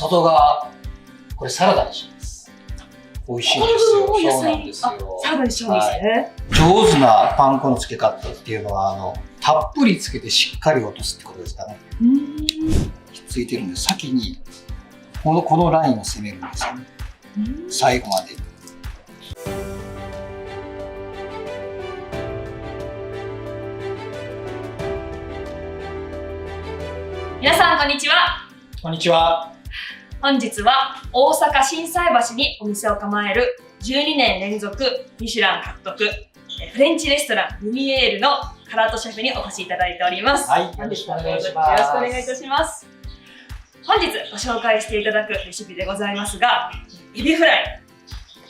外側、これサラダにします。美味しいんですよ。そうなんですよ。サラダにしちゃうんですね。上手なパン粉の付け方っていうのは、たっぷりつけてしっかり落とすってことですかね。ひっついてるんで、先にこのラインを攻めるんですよね。最後まで。皆さんこんにちは。こんにちは。本日は大阪心斎橋にお店を構える12年連続ミシュラン獲得フレンチレストランルミエールの唐戸シェフにお越しいただいております。はい、よろしくお願いします。よろしくお願いいたします。本日ご紹介していただくレシピでございますが、エビフライ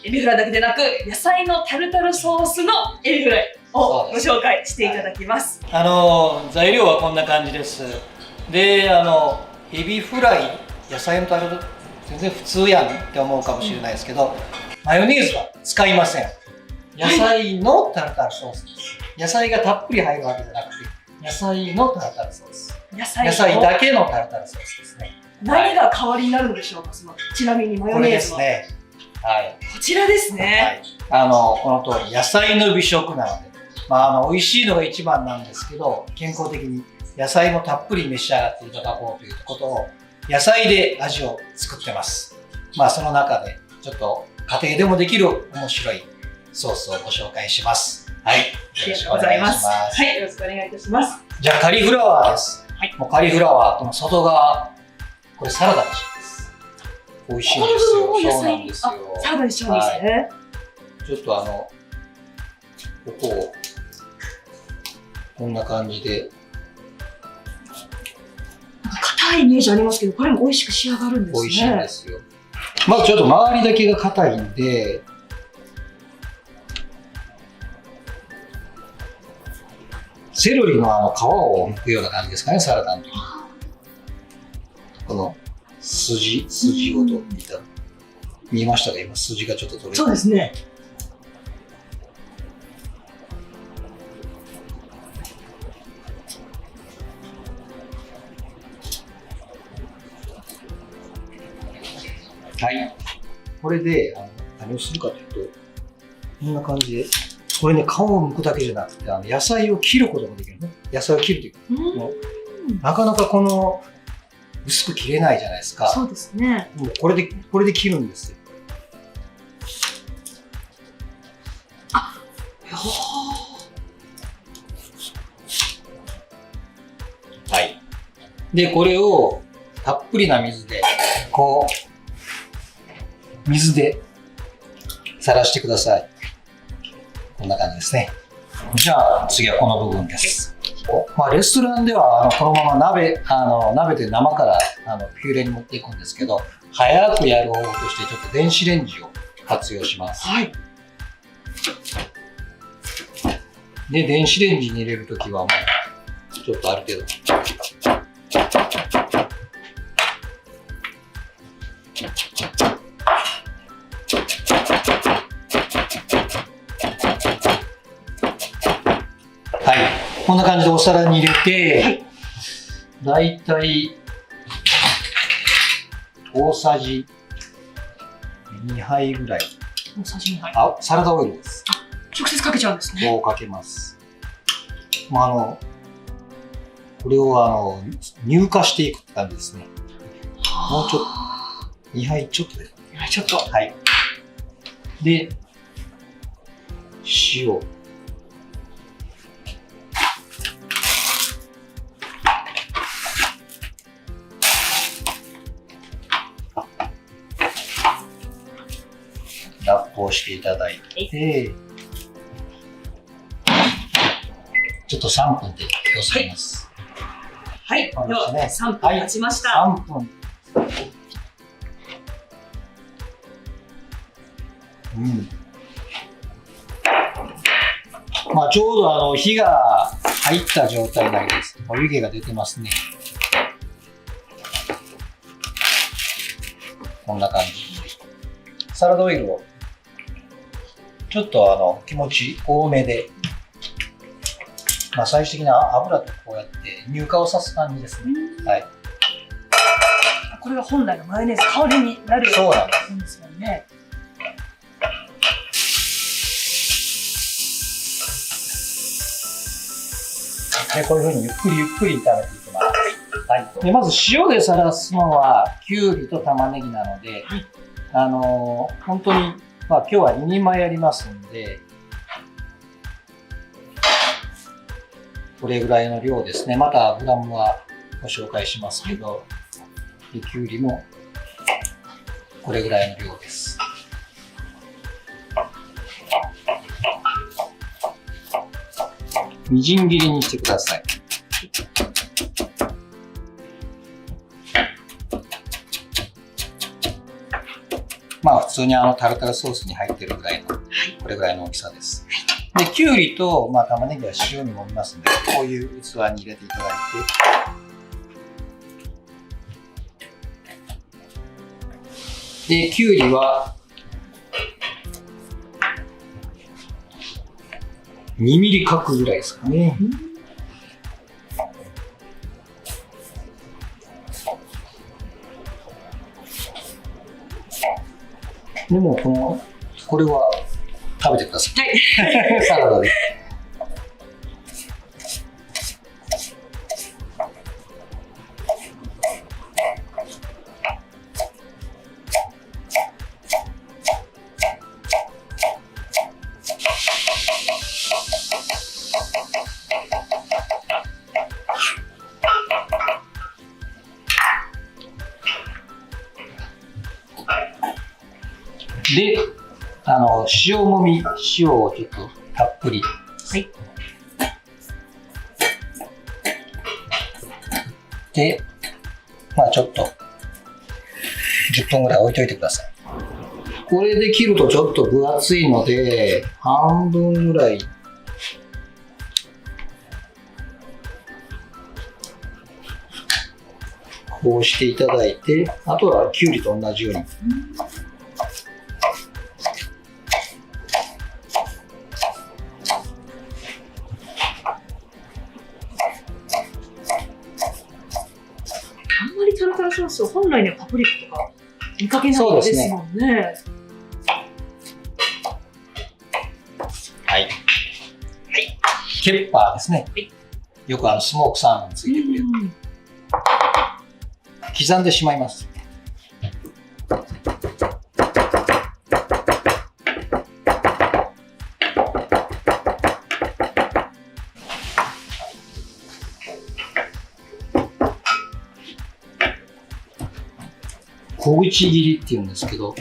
だけでなく野菜のタルタルソースのエビフライをご紹介していただきます。材料はこんな感じです。で、エビフライ、野菜のタルタル全然普通やんって思うかもしれないですけど、マヨネーズは使いません。野菜のタルタルソースです。野菜がたっぷり入るわけじゃなくて、野菜のタルタルソース。野菜だけのタルタルソースですね。何が代わりになるんでしょうか、ちなみにマヨネーズは。これですね。はい。こちらですね。はい。この通り野菜の美食なので、美味しいのが一番なんですけど、健康的に野菜もたっぷり召し上がっていただこうということを、野菜で味を作ってます。その中でちょっと家庭でもできる面白いソースをご紹介します。はい。よろしくお願いします。はい、よろしくお願いいたします。じゃあカリフラワーです。はい。もうカリフラワーとの外側、これサラダにします。美味しいんですよ。そうなんですよ。サラダにしちゃうんですね。ちょっとここをこんな感じで。硬いイメージありますけど、これも美味しく仕上がるんですね。美味しいんですよ。まずちょっと周りだけが硬いんで、セロリの皮を剥くような感じですかね、サラダの時に。この筋を取っていた。見えましたか、今筋がちょっと取れて。そうですね。はい。これで、何をするかというと、こんな感じで、これね、皮を剥くだけじゃなくて、野菜を切ることができるね。野菜を切るというか、なかなか薄く切れないじゃないですか。そうですね。もうこれで切るんですよ。はい。で、これをたっぷりな水で、水でさらしてください。こんな感じですね。じゃあ次はこの部分です。レストランではこのまま鍋で生からピューレに持っていくんですけど、早くやる方法としてちょっと電子レンジを活用します。はい。で、電子レンジに入れるときはもうちょっとある程度。はい、こんな感じでお皿に入れて、だいたい大さじ2杯ぐらい。大さじ2杯。サラダオイルです。直接かけちゃうんですね。こうかけます。これを乳化していくって感じですね。もうちょっと、2杯ちょっとです。2杯ちょっと。はい。で、塩。ラップをしていただいて、ちょっと3分で様子見ます。はい、では3分経ちました。3分。ちょうど火が入った状態になります。湯気が出てますね。こんな感じ。サラダオイルをちょっと気持ち多めで、最終的な油とこうやって乳化をさす感じですね。はい。これが本来のマヨネーズ香りになるそうなんんですよね。で、こういうふうにゆっくりゆっくり炒めていきます。はい。で、まず塩でさらすのはきゅうりと玉ねぎなので、本当に、まあ今日は2人前やりますんで、これぐらいの量ですね。またグラムはご紹介しますけど、できゅうりもこれぐらいの量です。みじん切りにしてください。まあ普通にタルタルソースに入ってるぐらいの、これぐらいの大きさです。で、きゅうりと、まあ、玉ねぎは塩にもみますので、こういう器に入れていただいて、で、きゅうりは2ミリ角ぐらいですかね。でもこれは食べてください。はい、サラダで。で、塩もみ、塩をちょっとたっぷり。はい。で、まあちょっと、10分ぐらい置いといてください。これで切るとちょっと分厚いので、半分ぐらい。こうしていただいて、あとはきゅうりと同じように。タルタルソースを本来にはパプリカとか見かけないですもんね。はい。ケッパーですね。よくスモークサーモンについてくれる。刻んでしまいます。小口切りっていうんですけど、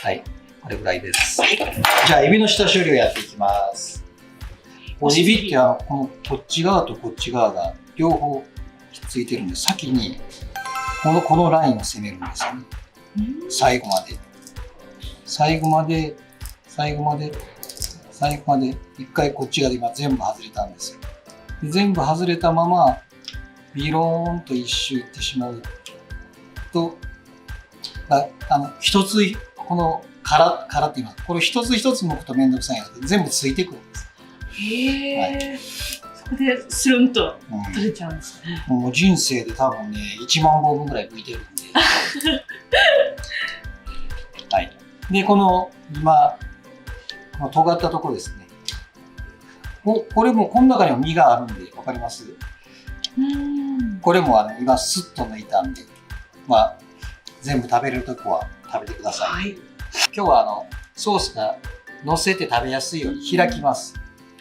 はい、これぐらいです。じゃあエビの下処理をやっていきます。エビってこっち側とこっち側が両方ひっついてるんで、先にこのラインを攻めるんですよね。最後まで一回こっちが今全部外れたんですよ。で全部外れたままビローンと一周いってしまうと、一つこの殻って言います。これ一つ一つ剥くと面倒くさいんですけど、全部ついてくるんです。へえ。そこでスルンと取れちゃうんですね。もう人生で多分ね1万本分ぐらい剥いてるんで。はい。で今この尖ったところですね。これもこの中にも身があるんで分かります？これも今スッと抜いたんで、まあ全部食べれるとこは食べてください。はい、今日はソースが乗せて食べやすいように開きます。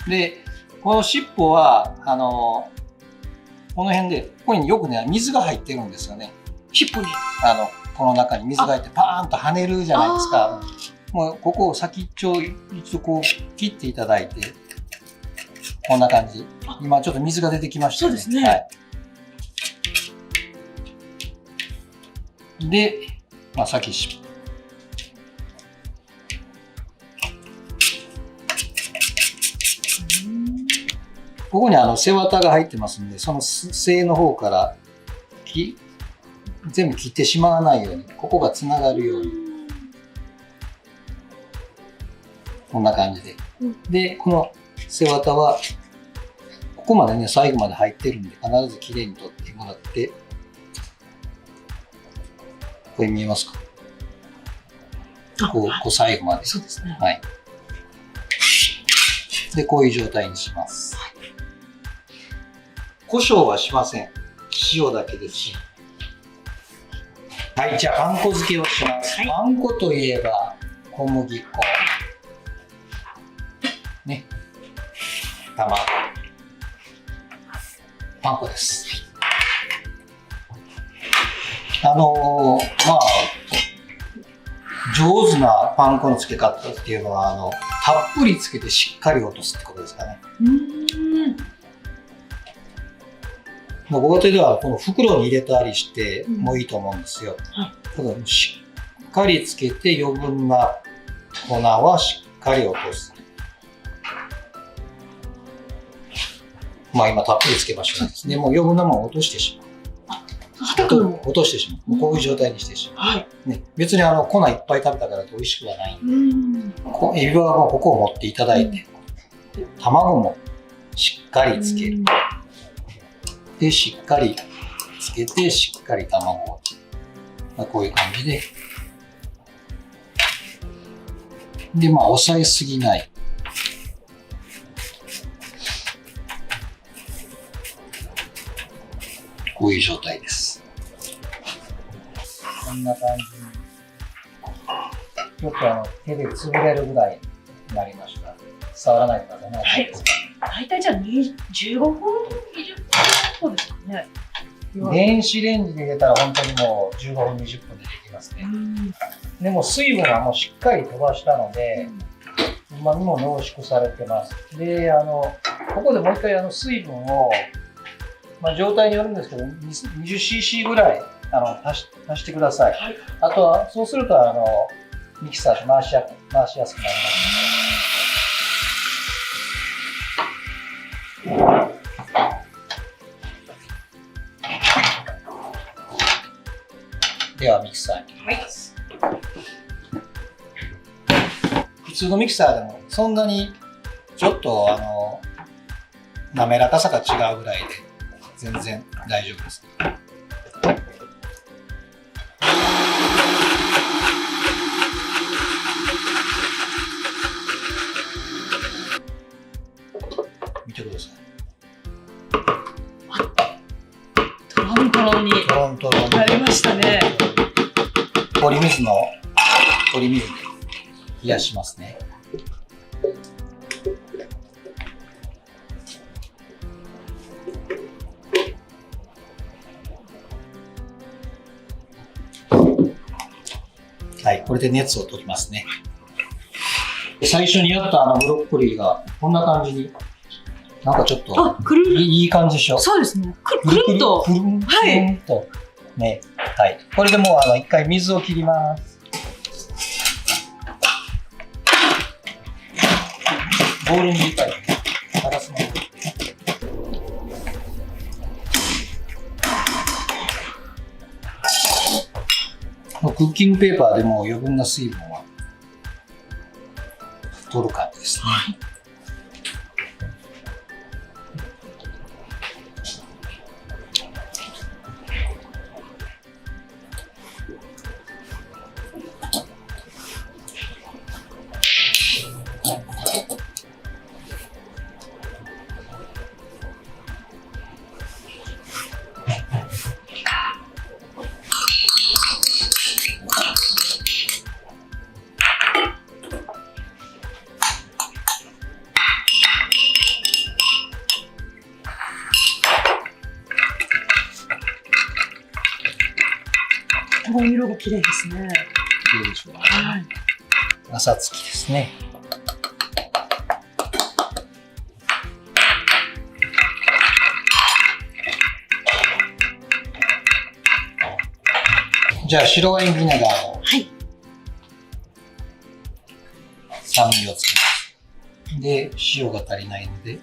でこの尻尾はこの辺でここによくね水が入ってるんですよね。尻尾にこの中に水が入ってパーンと跳ねるじゃないですか。もうここを先っちょを一度こう切っていただいて、こんな感じ。今ちょっと水が出てきましたね。そうですね。はい、で、まあ先ここに背わたが入ってますので、その背の方から全部切ってしまわないように、ここがつながるように。こんな感じで。うんで、この背わたは、ここまでね、最後まで入ってるんで、必ずきれいに取ってもらって、これ見えますか？こう最後まで。そうですね。はい。で、こういう状態にします。胡椒はしません。塩だけです。はい、じゃあ、パン粉漬けをします。はいパン粉といえば、小麦粉。ね。卵。パン粉です。まあ、上手なパン粉の付け方っていうのは、たっぷりつけてしっかり落とすってことですかね。ご家庭ではこの袋に入れたりしてもいいと思うんですよ。ただしっかりつけて余分な粉はしっかり落とす。まあ今たっぷりつけましたね。でもう余分なものを落としてしまう。落としてしまう。もうこういう状態にしてしまう。はい。ね、別に粉いっぱい食べたからって美味しくはないんで、エビはもうここを持っていただいて、卵もしっかりつける。で、しっかりつけて、しっかり卵を。まあ、こういう感じで。で、まあ、押さえすぎない。こういう状態です。こんな感じに。ちょっと手で潰れるぐらいになりました。触らないでくださいね。はい。大体じゃあ15分、20分そうですかね。電子レンジで入れたら本当にもう15分、20分でできますね。でも水分はもうしっかり飛ばしたので、旨味も濃縮されてます。で、ここでもう一回水分を、まあ、状態によるんですけど、20cc ぐらい足してください。はい、あとは、そうするとミキサーで回しやすくなりますので。ではミキサーに入れます。普通のミキサーでもそんなにちょっと滑らかさが違うぐらいで全然大丈夫です。見てください。トロントロンになりましたね。氷水で冷やしますね。はい、これで熱を取りますね。最初にやったブロッコリーがこんな感じに、なんかちょっといい感じでしょ。そうですね。くるんと。くるんと。ね。はい。これでもう一回水を切ります。ボウルに入れたい。ガラスのボウル。クッキングペーパーでも余分な水分は取る感じですね。この色が綺麗ですね。綺麗でしょう。はい。朝つきですね。じゃあ白ワインビネガーを、はい、酸味をつけます。で、塩が足りないので。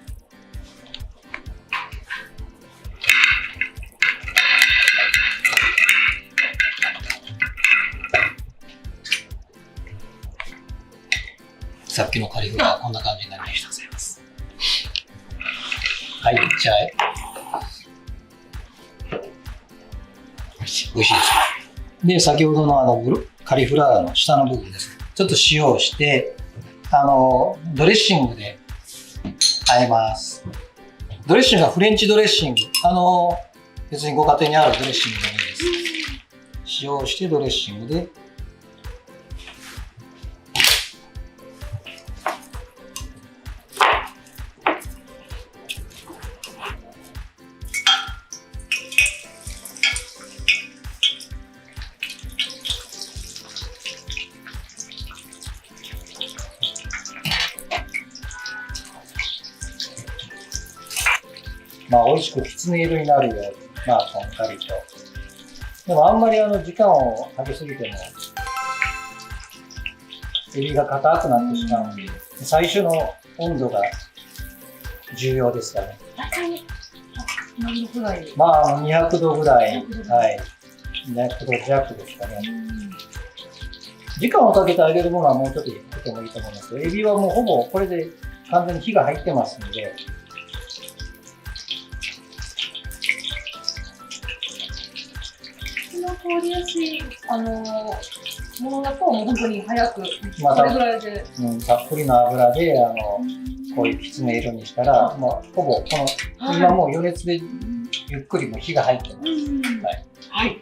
さっきのカリフラワーこんな感じになりました。はい、じゃあ美味しいです。で、先ほどのカリフラワーの下の部分です。ちょっと塩をして、ドレッシングで和えます。ドレッシングはフレンチドレッシング。別にご家庭にあるドレッシングでもいいです。塩をしてドレッシングで。美味しくきつね色になるように、こんがりと。でもあんまり時間をかけすぎても、エビが硬くなってしまうので、最初の温度が重要ですかね。大体何度ぐらい200度ぐらい、はい。200度弱ですかね。時間をかけてあげるものはもうちょっとやってもいいと思いますけど、エビはもうほぼこれで完全に火が入ってますので、通りやすいものだともう本当に早く、これぐらいで、たっぷりの油でこういうきつね色にしたら、ほぼ今もう余熱でゆっくりも火が入ってます。はい。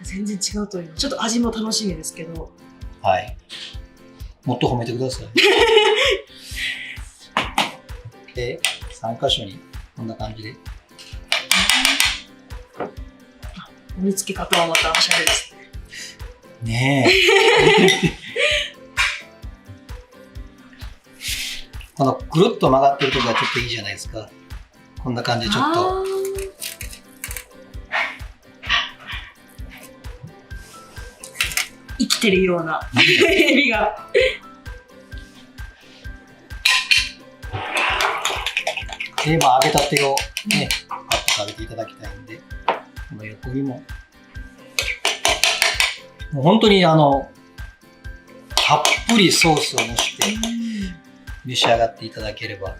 全然違うという。ちょっと味も楽しみですけど。はい。もっと褒めてください。で、3箇所にこんな感じで。盛り付け方はまたおしゃれですね。ねえ。このぐるっと曲がってるところがちょっといいじゃないですか。こんな感じでちょっと。生きてるようなエビが。で、揚げたてをね、パッと食べていただきたいんで、この横にも。もう本当にたっぷりソースをのして召し上がっていただければ、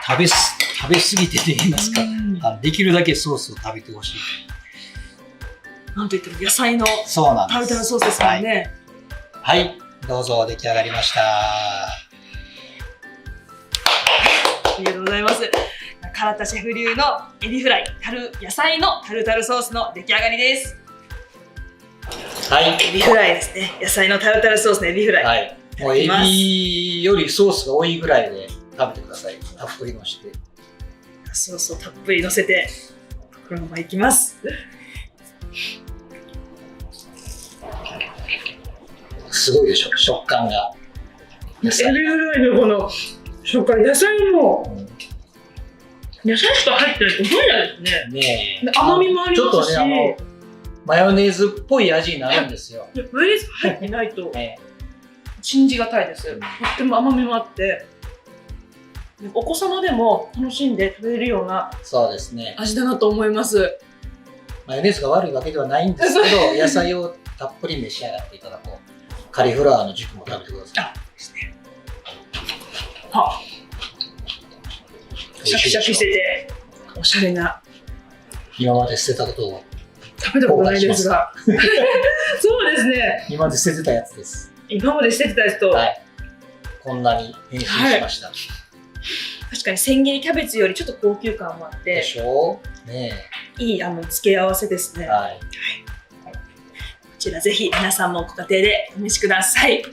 食べ過ぎてと言いますか、できるだけソースを食べてほしい。なんといっても野菜のタルタルソースですからね。はい、どうぞ出来上がりました。ありがとうございます。唐田シェフ流のエビフライ、野菜のタルタルソースの出来上がりです。はい、エビフライですね。野菜のタルタルソースのエビフライ。はい、もうエビよりソースが多いぐらいで食べてください。たっぷりのして。ソースをたっぷりのせて、このままいきます。すごいでしょ、食感が。エビフライのこの食感、野菜も、野菜しか入ってないと思えないですね。ねえ。甘みもありますし。ちょっとね、マヨネーズっぽい味になるんですよ。マヨネーズ入ってないと信じがたいです。とっても甘みもあって、お子様でも楽しんで食べれるような味だなと思います。マヨネーズが悪いわけではないんですけど、野菜をたっぷり召し上がっていただこう。カリフラワーの軸も食べてください。あ、ですね。はあ。シャキシャキしてて、おしゃれな。今まで捨てたことを。食べたことないですが。そうですね。今まで捨ててたやつです。今まで捨ててたやつと。はい。こんなに変身しました。確かに千切りキャベツよりちょっと高級感もあって。でしょう。ねえ。いい付け合わせですね。はい。こちらぜひ皆さんもご家庭でお召しください。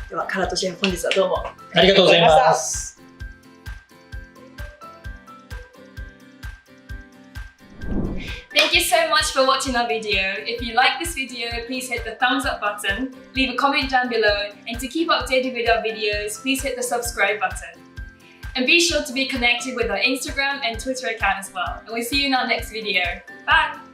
では、唐戸シェフ、本日はどうもありがとうございます。Thank you so much for watching our video. If you like this video, please hit the thumbs up button, leave a comment down below, and to keep updated with our videos, please hit the subscribe button. And be sure to be connected with our Instagram and Twitter account as well. And we'll see you in our next video. Bye!